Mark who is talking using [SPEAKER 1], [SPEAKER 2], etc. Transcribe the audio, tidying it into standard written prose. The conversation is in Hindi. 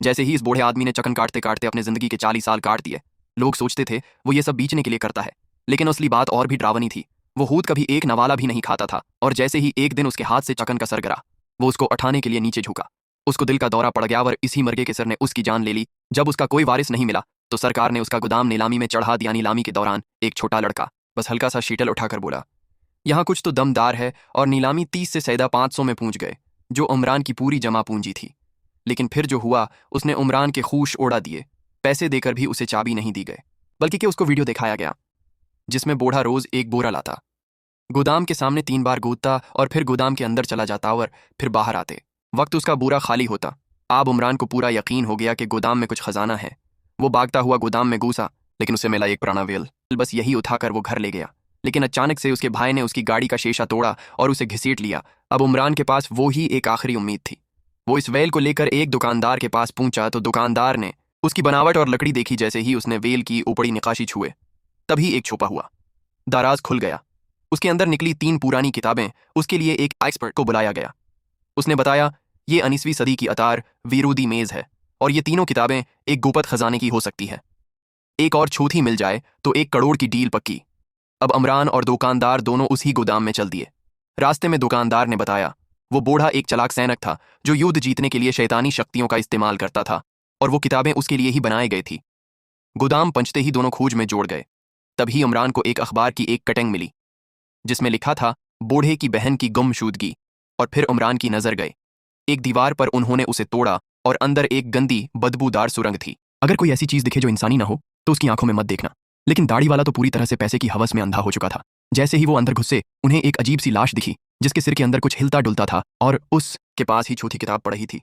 [SPEAKER 1] जैसे ही इस बूढ़े आदमी ने चकन काटते काटते अपने जिंदगी के 40 साल काट दिए, लोग सोचते थे वो ये सब बेचने के लिए करता है। लेकिन असली बात और भी डरावनी थी। वो खुद कभी एक नवाला भी नहीं खाता था, और जैसे ही एक दिन उसके हाथ से चकन का सर गिरा, वो उसको उठाने के लिए नीचे झुका। उसको दिल का दौरा पड़ गया और इसी मरगे के सर ने उसकी जान ले ली। जब उसका कोई वारिस नहीं मिला तो सरकार ने उसका गोदाम नीलामी में चढ़ा दिया। नीलामी के दौरान एक छोटा लड़का बस हल्का सा शीटल उठाकर बोला, यहाँ कुछ तो दमदार है, और नीलामी 30 से सैदा 500 में पहुंच गए, जो उमरान की पूरी जमा पूंजी थी। लेकिन फिर जो हुआ, उसने उमरान के खूश उड़ा दिए। पैसे देकर भी उसे चाबी नहीं दी गए, बल्कि कि उसको वीडियो दिखाया गया जिसमें बूढ़ा रोज एक बोरा लाता, गोदाम के सामने 3 बार कूदता और फिर गोदाम के अंदर चला जाता और फिर बाहर आते वक्त उसका बोरा खाली होता। अब उमरान को पूरा यकीन हो गया कि गोदाम में कुछ खजाना है। वो भागता हुआ गोदाम में घुसा, लेकिन उसे मिला एक पुराना वेल। बस यही उठाकर वो घर ले गया। लेकिन अचानक से उसके भाई ने उसकी गाड़ी का शीशा तोड़ा और उसे घसीट लिया। अब उमरान के पास वो ही एक आखिरी उम्मीद थी। वो इस वेल को लेकर एक दुकानदार के पास पहुंचा तो दुकानदार ने उसकी बनावट और लकड़ी देखी। जैसे ही उसने वेल की ऊपरी निकाशी छुए, तभी एक छुपा हुआ दराज खुल गया। उसके अंदर निकली 3 पुरानी किताबें। उसके लिए एक एक्सपर्ट को बुलाया गया। उसने बताया, ये 19वीं सदी की अतार वीरूदी मेज है, और ये तीनों किताबें एक गुप्त खजाने की हो सकती है। एक और छूती मिल जाए तो 1 करोड़ की डील पक्की। अब अमरान और दुकानदार दोनों उसी गोदाम में चल दिए। रास्ते में दुकानदार ने बताया, वो बूढ़ा एक चालाक सैनिक था जो युद्ध जीतने के लिए शैतानी शक्तियों का इस्तेमाल करता था, और वो किताबें उसके लिए ही बनाई गई थी। गोदाम पहुंचते ही दोनों खूज में जोड़ गए। तभी इमरान को एक अखबार की एक कटिंग मिली जिसमें लिखा था, बूढ़े की बहन की गुमशुदगी। और फिर इमरान की नजर गई एक दीवार पर। उन्होंने उसे तोड़ा और अंदर एक गंदी बदबूदार सुरंग थी। अगर कोई ऐसी चीज दिखे जो इंसानी ना हो तो उसकी आंखों में मत देखना। लेकिन दाढ़ी वाला तो पूरी तरह से पैसे की हवस में अंधा हो चुका था। जैसे ही वो अंदर घुसे, उन्हें एक अजीब सी लाश दिखी जिसके सिर के अंदर कुछ हिलता डुलता था, और उसके पास ही चौथी किताब पड़ी थी।